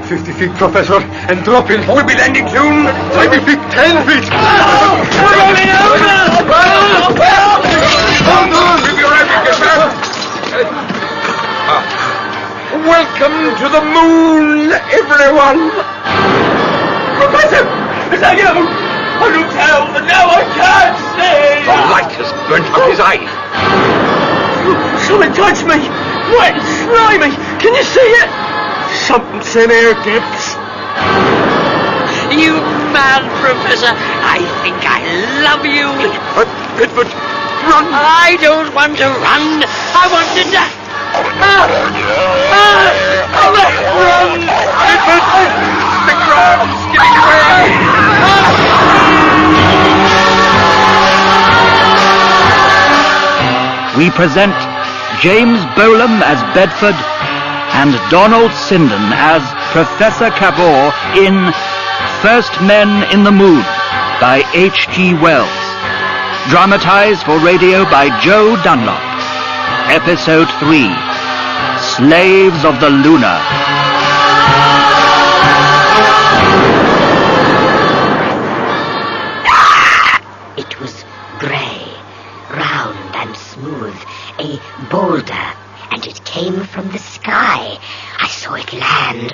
50 feet, Professor, and drop in. We'll be landing soon. 20 feet, 10 feet. We're rolling over! Hold on! We'll be right back, sir. Welcome to the moon, everyone. Professor! Is that you? I do tell, but now I can't see. The light has burnt out his eyes. Something touched me. Wet and slimy. Can you see it? Something here, Gibbs. You mad, Professor. I think I love you. Bedford, run. I don't want to run. I want to die. Run! Bedford! The crowd's giving way. We present James Bolam as Bedford and Donald Sinden as Professor Cavor in First Men in the Moon by H.G. Wells. Dramatized for radio by Joe Dunlop. Episode 3, Slaves of the Luna. It was grey, round and smooth, a boulder, and it came from the sky. I saw it land,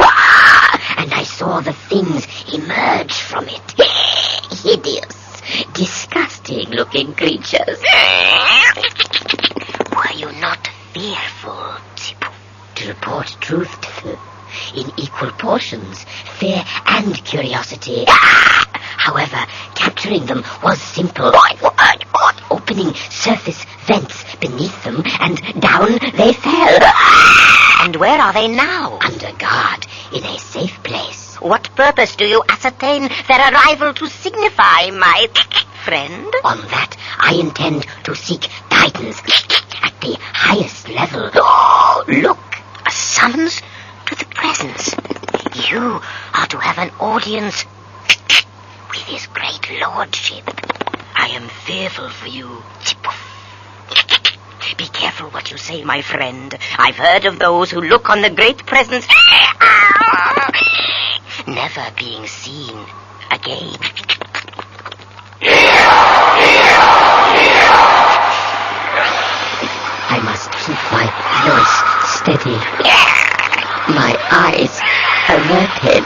and I saw the things emerge from it. Hideous, disgusting-looking creatures. Were you not fearful, to report truth in equal portions, fear and curiosity? However, capturing them was simple. Opening surface vents beneath them, and down they fell. And where are they now? Under guard, in a safe place. What purpose do you ascertain their arrival to signify, my friend? On that, I intend to seek guidance at the highest level. Look! A summons to the presence. You are to have an audience with his great lordship. I am fearful for you. Be careful what you say, my friend. I've heard of those who look on the great presence never being seen again. I must keep my voice steady. My eyes averted.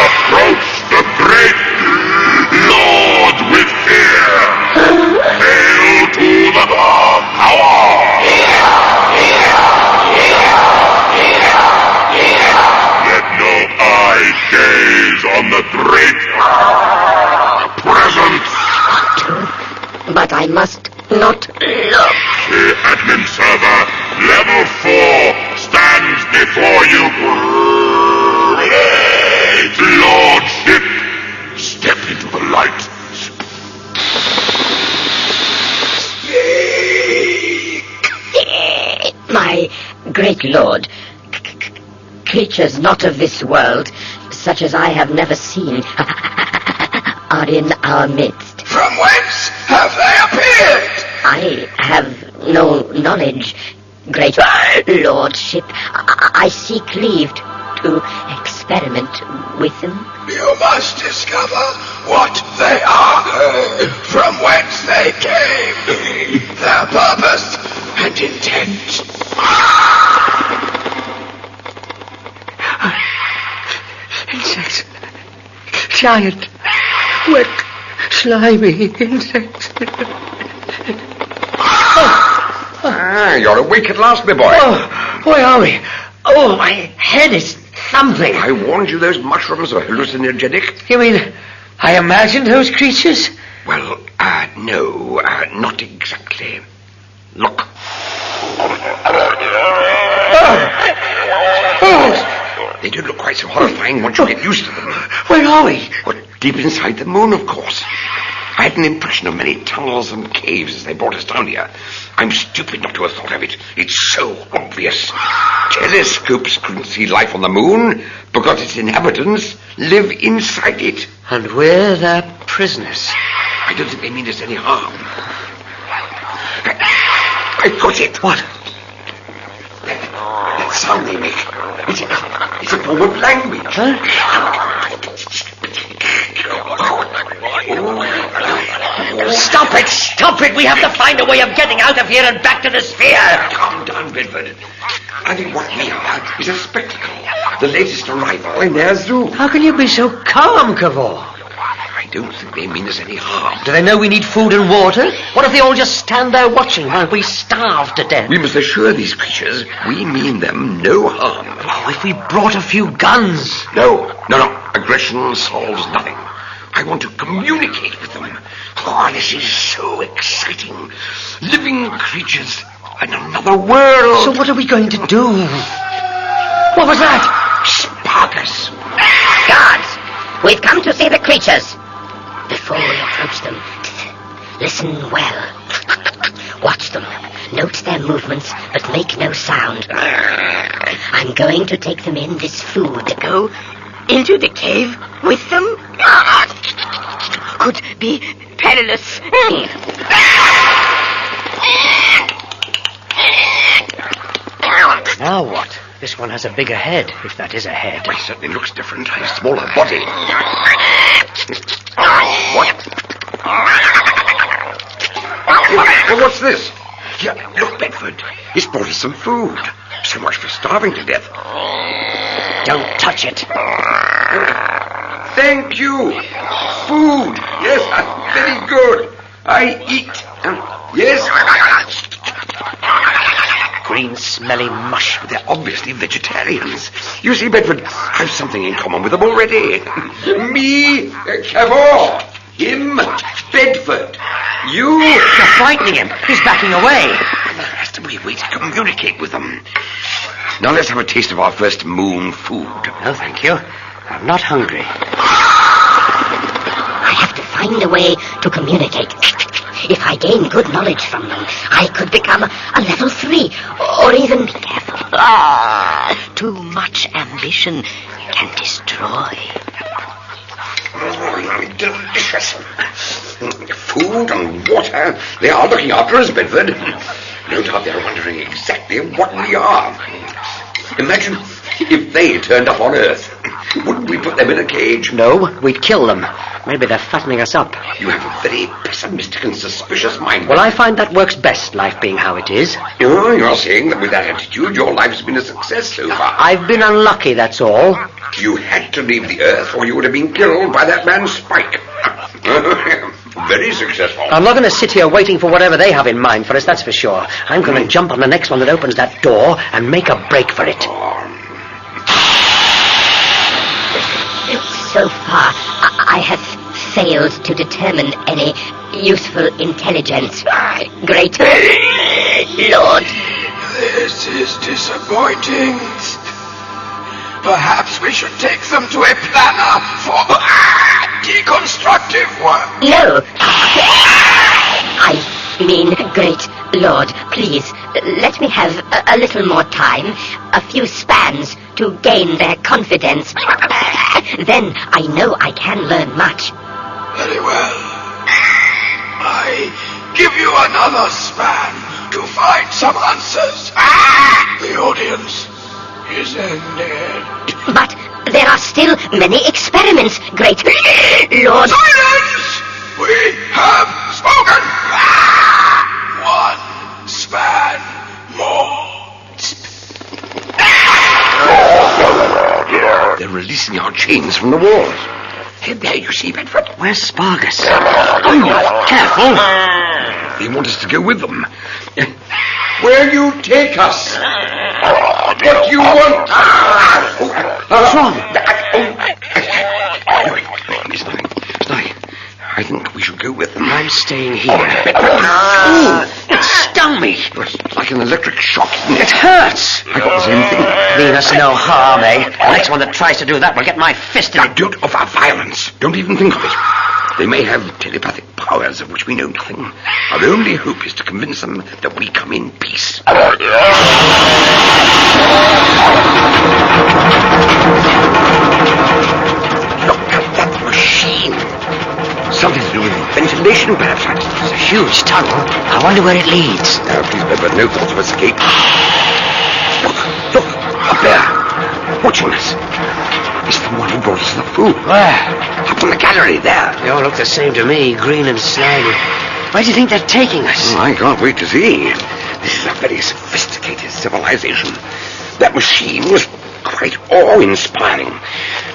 Approach the great Lord with fear. Hail to the power. Let no eye gaze on the great presence. But I must not look. The admin server, level 4, stands before you. Great Lordship, step into the light. My great lord, creatures not of this world, such as I have never seen, are in our midst. From whence have they appeared? I have no knowledge, great lordship. I seek leave to experiment with them. You must discover what they are, from whence they came, their purpose and intent. Insects. Giant, wet, slimy insects. You're awake at last, my boy. Oh, where are we? Oh, my head is thumping. I warned you those mushrooms are hallucinogenic. You mean I imagined those creatures? Well, no, not exactly. Look. They don't look quite so horrifying once you get used to them. Where are we? Well, deep inside the moon, of course. I had an impression of many tunnels and caves as they brought us down here. I'm stupid not to have thought of it. It's so obvious. Telescopes couldn't see life on the moon because its inhabitants live inside it. And we're their prisoners. I don't think they mean us any harm. I got it. What? That sound they make. It's a form of language. Stop it! Stop it! We have to find a way of getting out of here and back to the sphere! Calm down, Bedford. I think what we are is a spectacle. The latest arrival in their zoo. How can you be so calm, Cavor? I don't think they mean us any harm. Do they know we need food and water? What if they all just stand there watching while we starve to death? We must assure these creatures we mean them no harm. Oh, if we brought a few guns. No. Aggression solves nothing. I want to communicate with them. Oh, this is so exciting. Living creatures in another world. So what are we going to do? What was that? Sparkus. Guards, we've come to see the creatures. Before we approach them, listen well. Watch them. Note their movements, but make no sound. I'm going to take them in this food. Go into the cave with them? Could be perilous. Now what? This one has a bigger head, if that is a head. Well, it certainly looks different. A smaller body. What? Well, what's this? Yeah, look, Bedford. He's brought us some food. So much for starving to death. Don't touch it. Thank you. Food. Yes, very good. I eat. Yes. Green, smelly mush. They're obviously vegetarians. You see, Bedford, I've something in common with them already. Me, Cavor. Him, Bedford. You... You're frightening him. He's backing away. There has to be a way to communicate with them. Now let's have a taste of our first moon food. No, thank you. I'm not hungry. I have to find a way to communicate. If I gain good knowledge from them, I could become a level 3, or even... Be careful. Too much ambition can destroy. Delicious. Food and water. They are looking after us, Bedford. No doubt they're wondering exactly what we are. Imagine if they turned up on Earth. Wouldn't we put them in a cage? No, we'd kill them. Maybe they're fattening us up. You have a very pessimistic and suspicious mind. Well, I find that works best, life being how it is. You're saying that with that attitude, your life's been a success so far. I've been unlucky, that's all. You had to leave the Earth or you would have been killed by that man Spike. Very successful. I'm not going to sit here waiting for whatever they have in mind for us, that's for sure. I'm going to jump on the next one that opens that door and make a break for it. So far, I have failed to determine any useful intelligence. Great Lord. This is disappointing. Perhaps we should take them to a planner for deconstructive work. No. I mean, great Lord, please, let me have a little more time, a few spans to gain their confidence. Then I know I can learn much. Very well. I give you another span to find some answers. The audience is ended. But there are still many experiments, great Lord. Silence! We have spoken! One span more. They're releasing our chains from the walls. Hey, there, you see, Bedford? Where's Spargus? Oh, careful. They want us to go with them. Where you take us? What you want? What's wrong? It's nothing. I think we should go with them. I'm staying here. Ooh, it stung me. It's like an electric shock. It hurts. I got the same thing. Mean us no harm, eh? The next one that tries to do that will get my fist in Now, it. don't offer violence. Don't even think of it. They may have telepathic powers of which we know nothing. Our only hope is to convince them that we come in peace. Look at that machine. Something to do with ventilation, perhaps. It's a huge tunnel. I wonder where it leads. Now, please, Bedford, no thoughts of escape. Look, Watch on us. It's the one who brought us the food. Where? Up in the gallery there. They all look the same to me, green and slimy. Where do you think they're taking us? Oh, I can't wait to see. This is a very sophisticated civilization. That machine was quite awe-inspiring.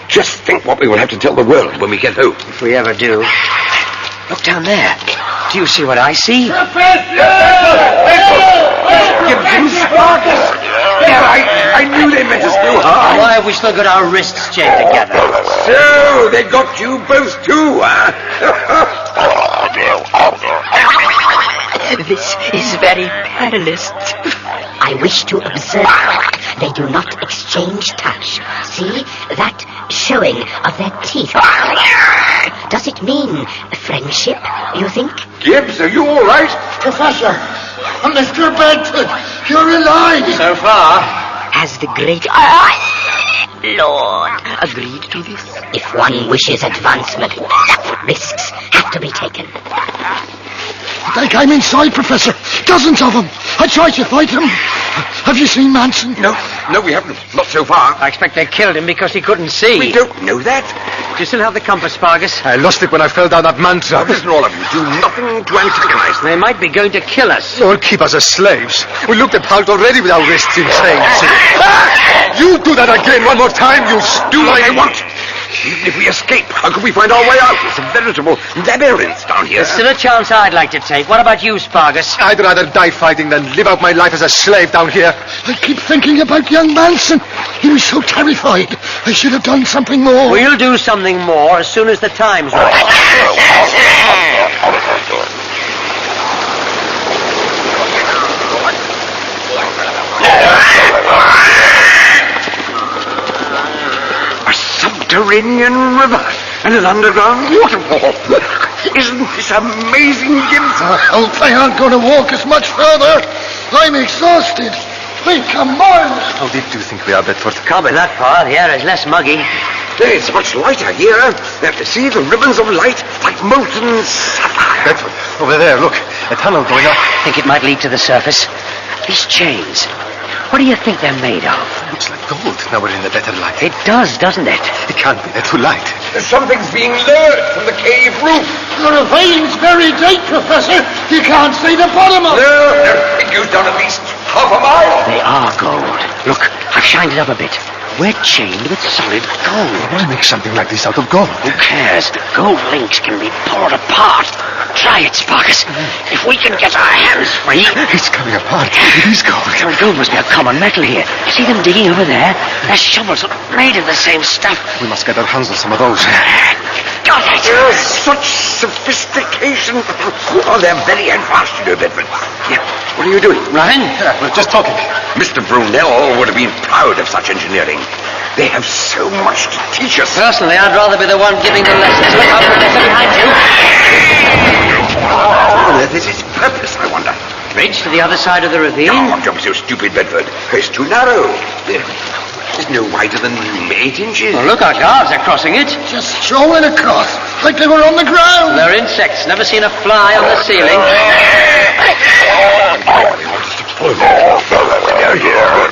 Just think what we will have to tell the world when we get home. If we ever do. Look down there. Do you see what I see? Gibson, Sparkus! Yeah, I knew they meant us no harm. Why have we still got our wrists chained together? So, they got you both too, huh? This is very perilous. I wish to observe. They do not exchange touch. See that showing of their teeth. Does it mean friendship, you think? Gibbs, are you all right? Professor, Mr. Bedford, you're alive. So far. Has the great Lord agreed to this? If one wishes advancement, risks have to be taken. They came inside, Professor. Dozens of them. I tried to fight them. Have you seen Manson? No, we haven't. Not so far. I expect they killed him because he couldn't see. We don't know that. Do you still have the compass, Spargus? I lost it when I fell down that mountain. Now, listen, all of you. Do nothing to antagonize them. They might be going to kill us. They'll keep us as slaves. We looked at Halt already with our wrists in chains. You do that again one more time, you Do what I want. Even if we escape, how can we find our way out? It's a veritable labyrinth down here. There's still a chance I'd like to take. What about you, Spargus? I'd rather die fighting than live out my life as a slave down here. I keep thinking about young Manson. He was so terrified. I should have done something more. We'll do something more as soon as the time's right. Subterranean river and an underground waterfall. Isn't this amazing, Gibbs? I hope they aren't going to walk us much further. I'm exhausted. We've come miles. How deep do you think we are, Bedford? Can't be that far. The air is less muggy. It's much lighter here. See the ribbons of light like molten sapphire. Bedford, over there, look. A tunnel going up. Think it might lead to the surface. These chains. What do you think they're made of? Looks like gold. Now we're in the better light. It does, doesn't it? It can't be. They're too light. Something's being lured from the cave roof. The ravine's very deep, Professor. You can't see the bottom of it. No. It goes down at least half a mile. They are gold. Look, I've shined it up a bit. We're chained with solid gold. Why make something like this out of gold? Who cares? Gold links can be pulled apart. Try it, Sparkus. If we can get our hands free... It's coming apart. It is gold. So gold must be a common metal here. See them digging over there? Their shovels are made of the same stuff. We must get our hands on some of those. Got it! Such sophistication. Oh, they're very advanced, you know, Bedford. Yeah. What are you doing? Ryan? We're just talking. Mr. Brunel would have been proud of such engineering. They have so much to teach us. Personally, I'd rather be the one giving the lessons. Look out, Professor, behind you. What on earth is its purpose, I wonder? Bridge to the other side of the ravine. Oh, don't be so stupid, Bedford. It's too narrow. It's no wider than 8 inches. Well, look, our guards are crossing it. Just strolling across, like they were on the ground. They're insects. Never seen a fly on the ceiling.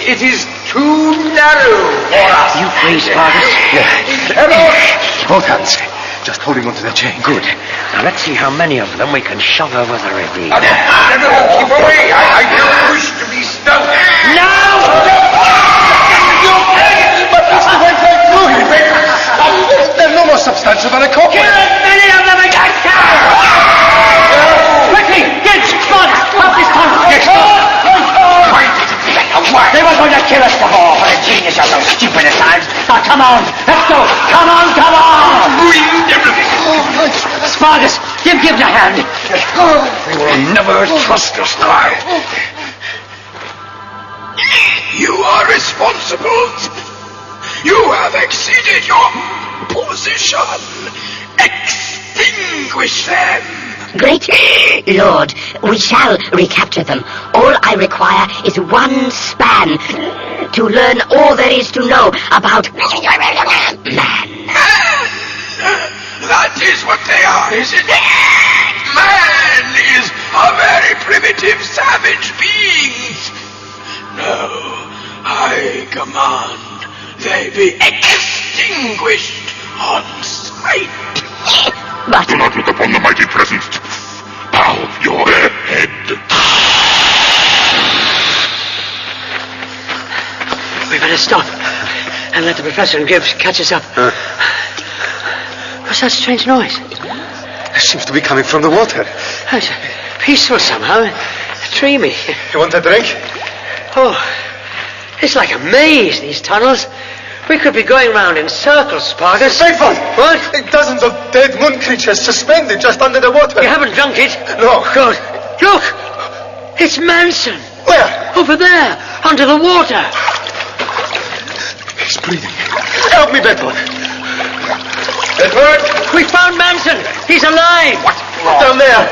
It is too narrow for us. You free, Sparkus? Both hands. Just holding onto the chain. Good. Now let's see how many of them we can shove over the ravine. Keep away. I don't wish to be stung. They're no more substantial than a corpse. Kill as many of them as I can! Quickly! Get Sparkus! Up this time! They were going to kill us before. What a genius of those stupid asylums. Now, come on. Let's go. Come on. Sparkus, give Gibbs a hand. They will never trust us now. You are responsible. You have exceeded your position. Extinguish them. Great Lord, we shall recapture them. All I require is one span to learn all there is to know about man. That is what they are, isn't it? Man is a very primitive, savage being. No, I command they be extinguished on sight. But Do not look upon the mighty presence. Bow your head. We better stop and let the Professor and Gibbs catch us up. What's that strange noise? It seems to be coming from the water. It's peaceful somehow. Dreamy. You want a drink? Oh, it's like a maze, these tunnels. We could be going round in circles, Sparkus. Bedford! What? Dozens of dead moon creatures suspended just under the water. You haven't drunk it? No. Good. Look! It's Manson. Where? Over there, under the water. He's breathing. Help me, Bedford. Bedford! We found Manson. He's alive. What? Down there.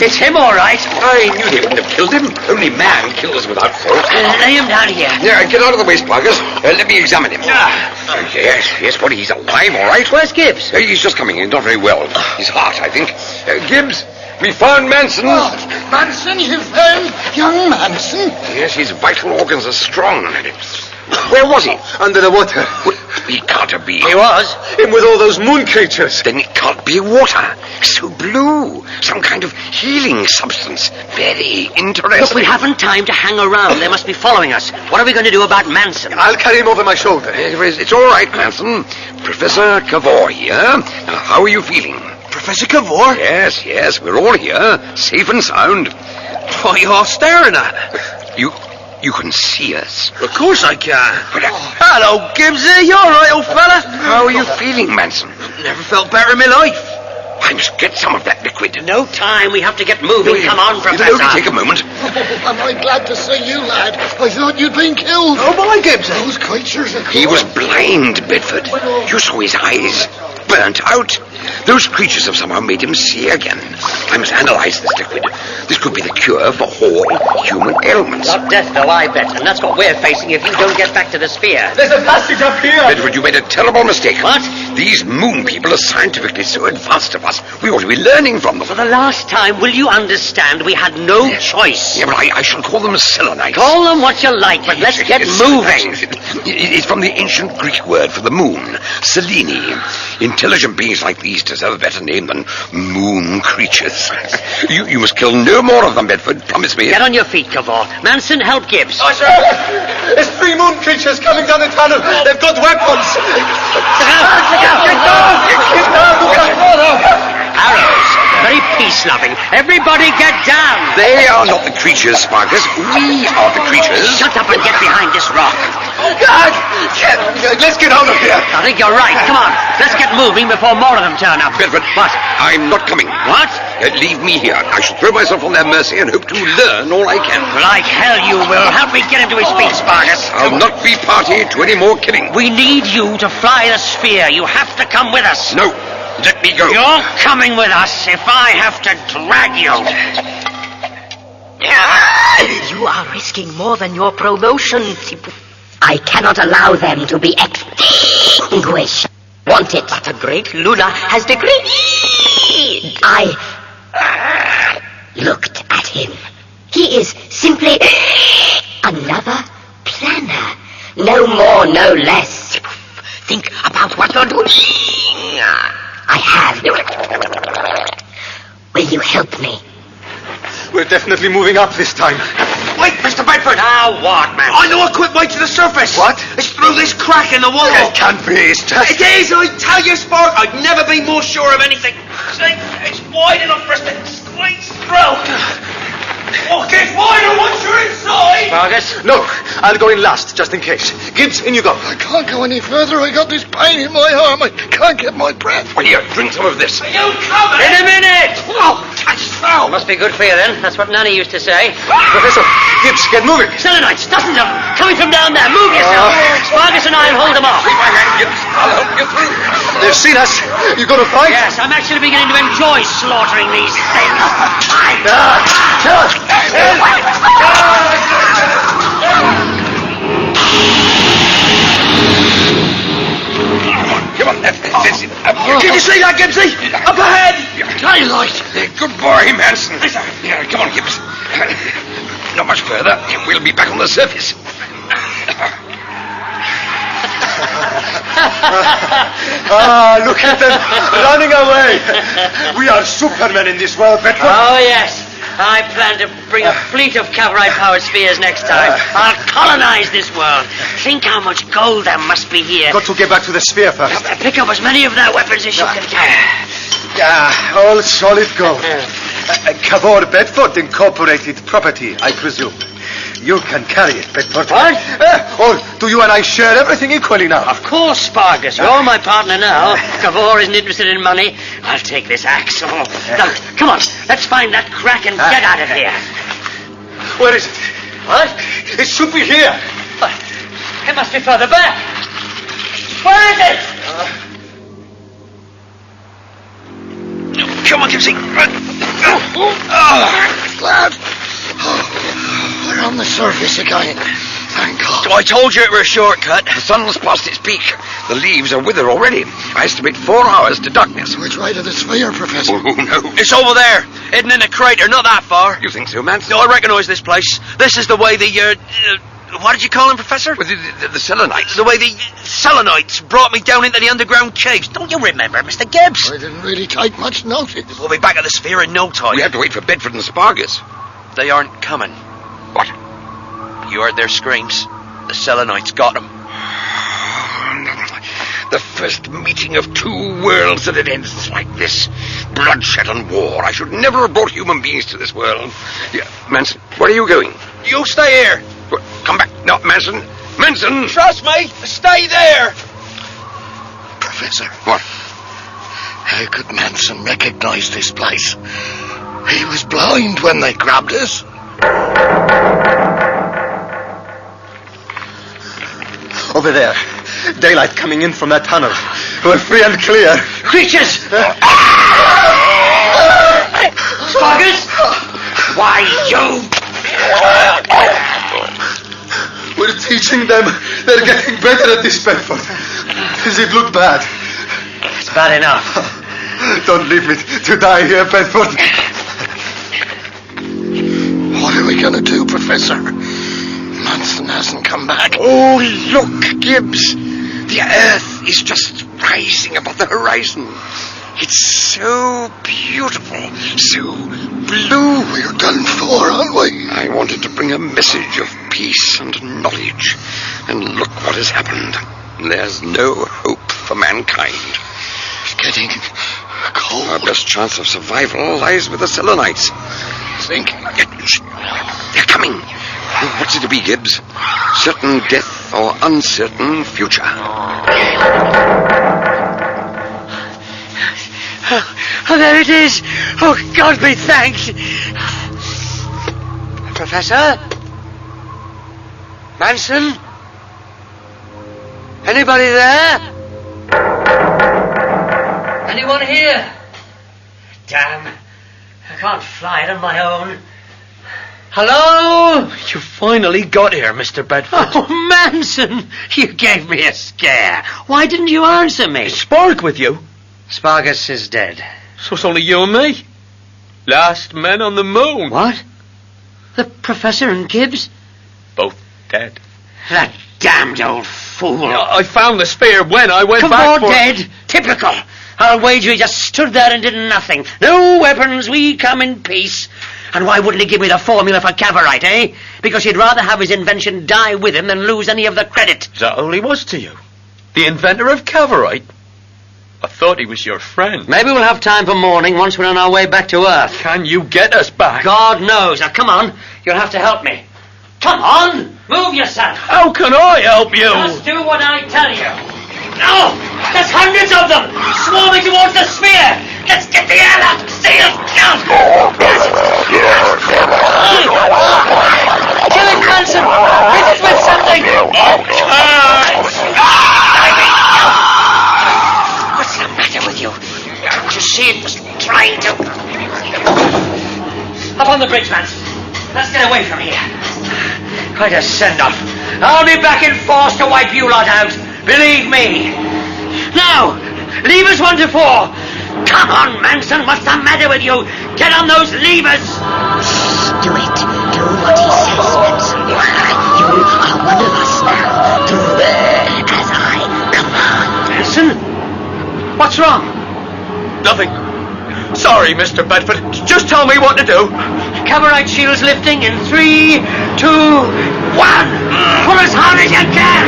It's him, all right. I knew they wouldn't have killed him. Only man kills without fault. Lay him down here. Yeah, get out of the way, Sparkus. Let me examine him. Yes, but he's alive, all right. Where's Gibbs? He's just coming in, not very well. His heart, I think. Gibbs, we found Manson. What? Manson, you found young Manson? Yes, his vital organs are strong. Where was he? Under the water. Well, he can't have been. He was. Him with all those moon creatures. Then it can't be water. So blue. Some kind of healing substance. Very interesting. Look, we haven't time to hang around. They must be following us. What are we going to do about Manson? I'll carry him over my shoulder. It's all right, Manson. Professor Cavor here. Now, how are you feeling? Professor Cavor? Yes, we're all here. Safe and sound. What are you all staring at? You can see us. Of course I can. But, Hello, Gibbsy. You all right, old fella? how are you feeling, Manson? Never felt better in my life. I must get some of that liquid. No time. We have to get moving. Come on, It'll Professor. only take a moment. Am I glad to see you, lad? I thought you'd been killed. Oh, my Gibbsy. Those creatures are He was blind, Bedford. You saw his eyes. Burnt out. Those creatures have somehow made him see again. I must analyze this liquid. This could be the cure for all human ailments. Not death, though, I bet. And that's what we're facing if you don't get back to the sphere. There's a passage up here. Bedford, you made a terrible mistake. What? These moon people are scientifically so advanced of us. We ought to be learning from them. For the last time, will you understand we had no choice? Yeah, but I shall call them Selenites. Call them what you like, but let's get moving. It's from the ancient Greek word for the moon, Selene. Intelligent beings like these deserve a better name than moon creatures. You must kill no more of them, Bedford. Promise me. Get on your feet, Cavor. Manson, help Gibbs. Oh, sir. There's 3 moon creatures coming down the tunnel. They've got weapons. Look out! Get down! Arrows. Very peace-loving. Everybody get down. They are not the creatures, Sparkus. We are the creatures. Shut up and get behind this rock. God! Let's get out of here. I think you're right. Come on. Let's get moving before more of them turn up. Bedford, What? I'm not coming. What? Leave me here. I shall throw myself on their mercy and hope to learn all I can. Like hell you will. Help me get him to his feet, Sparkus. I'll not be party to any more killing. We need you to fly the sphere. You have to come with us. No, let me go. You're coming with us if I have to drag you. you are risking more than your promotion. I cannot allow them to be extinguished. Want it? But the great Luna has decreed. I looked at him. He is simply another planner. No more, no less. Think about what you're doing. I have. Will you help me? We're definitely moving up this time. Wait, Mr. Bedford. Now what, man? I know a quick way to the surface. What? It's through this crack in the wall. It can't be. It's just... It is, I tell you, Spark. I'd never be more sure of anything. See, it's wide enough for us to squeeze through. Oh, it gets wider once you're inside. Sparkus? No, I'll go in last, just in case. Gibbs, in you go. I can't go any further. I got this pain in my arm. I can't get my breath. Well, here, drink some of this. Are you coming? In a minute! Oh, touch through. Must be good for you then. That's what Nanny used to say. Professor, Gibbs, get moving. Selenites, dozens of them. Coming from down there. Move yourself. Sparkus and I'll hold them off. Take my hand, Gibbs. I'll help you through. They've seen us. You gonna fight? Yes, I'm actually beginning to enjoy slaughtering these things. Come on, that's it. Did you see that, Gibbsy? Up ahead. Daylight. Good boy, Manson. Yeah, come on, Gibbs. Not much further. We'll be back on the surface. Look at them running away. We are supermen in this world, Bedford. Oh, yes. I plan to bring a fleet of cavalry-powered spheres next time. I'll colonize this world. Think how much gold there must be here. Got to get back to the sphere first. Pick up as many of their weapons as you can carry. All solid gold. Cavour Bedford Incorporated property, I presume. You can carry it, Bedford. What? Or do you and I share everything equally now? Of course, Spargus. You're my partner now. Cavour isn't interested in money. I'll take this axe. Now, come on. Let's find that crack and get out of here. Where is it? What? It should be here. It must be further back. Where is it? Come on, Gypsy. Glad. We're on the surface again. Thank God. I told you it were a shortcut. The sun's past its peak. The leaves are withered already. I estimate 4 hours to darkness. Which way to the sphere, Professor? Oh, no. It's over there, hidden in a crater, not that far. You think so, Manson? No, I recognise this place. This is the way the, what did you call them, Professor? Well, the Selenites. The way the Selenites brought me down into the underground caves. Don't you remember, Mr. Gibbs? I didn't really take much notice. We'll be back at the sphere in no time. We have to wait for Bedford and Spargus. They aren't coming. What? You heard their screams. The Selenites got them. The first meeting of 2 worlds and it ends like this. Bloodshed and war. I should never have brought human beings to this world. Yeah, Manson, where are you going? You stay here. Come back. No, Manson. Manson! Trust me. Stay there. Professor. What? How could Manson recognize this place? He was blind when they grabbed us. Over there. Daylight coming in from that tunnel. We're free and clear. Creatures! Spargus! Why, you... We're teaching them. They're getting better at this, Bedford. Does it look bad? It's bad enough. Don't leave me to die here, Bedford. What are we going to do, Professor? Manson hasn't come back. Oh, look, Gibbs. The Earth is just rising above the horizon. It's so beautiful, so blue. We're done for, aren't we? I wanted to bring a message of peace and knowledge. And look what has happened. There's no hope for mankind. It's getting cold. Our best chance of survival lies with the Selenites. Think. They're coming. What's it to be, Gibbs? Certain death or uncertain future? Oh, there it is. Oh, God be thanked. Professor? Manson? Anybody there? Anyone here? Damn. I can't fly it on my own. Hello? You finally got here, Mr. Bedford. Oh, Manson! You gave me a scare. Why didn't you answer me? Is Spark with you? Spargus is dead. So it's only you and me? Last men on the moon. What? The Professor and Gibbs? Both dead. That damned old fool. I found the sphere when I went Come back on, dead. Typical. I'll wager he just stood there and did nothing. No weapons, we come in peace. And why wouldn't he give me the formula for Cavorite, eh? Because he'd rather have his invention die with him than lose any of the credit. Is that all he was to you? The inventor of Cavorite? I thought he was your friend. Maybe we'll have time for morning once we're on our way back to Earth. Can you get us back? God knows. Now, come on. You'll have to help me. Come on! Move yourself! How can I help you? Just do what I tell you. No! There's hundreds of them! Swarming towards the sphere! Let's get the airlock! Seal! Kill it, Manson! Hit it with something! What's the matter with you? Can't you see it was trying to... Up on the bridge, Manson. Let's get away from here. Quite a send-off. I'll be back in force to wipe you lot out. Believe me. Now, levers 1 to 4. Come on, Manson. What's the matter with you? Get on those levers. Do it. Do what he says, Manson. You are one of us now. Do as I command. What's wrong? Nothing. Sorry, Mr. Bedford. Just tell me what to do. Cavorite shields lifting in 3, 2, 1. Pull as hard as you can.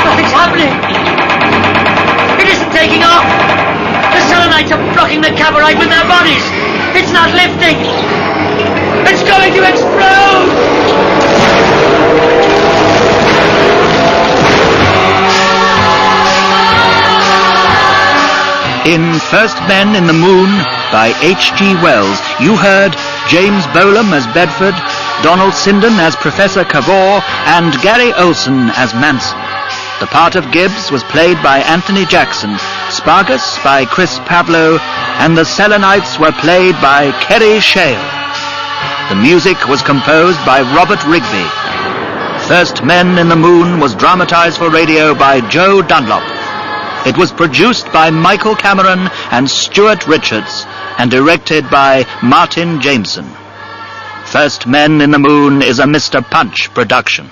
Nothing's happening. It isn't taking off. The Selenites are blocking the Cavorite with their bodies. It's not lifting. It's going to explode. In First Men in the Moon by H.G. Wells, you heard James Bolam as Bedford, Donald Sinden as Professor Cavor, and Gary Olson as Manson. The part of Gibbs was played by Anthony Jackson, Spargus by Chris Pavlo, and the Selenites were played by Kerry Shale. The music was composed by Robert Rigby. First Men in the Moon was dramatized for radio by Joe Dunlop. It was produced by Michael Cameron and Stuart Richards and directed by Martin Jameson. First Men in the Moon is a Mr. Punch production.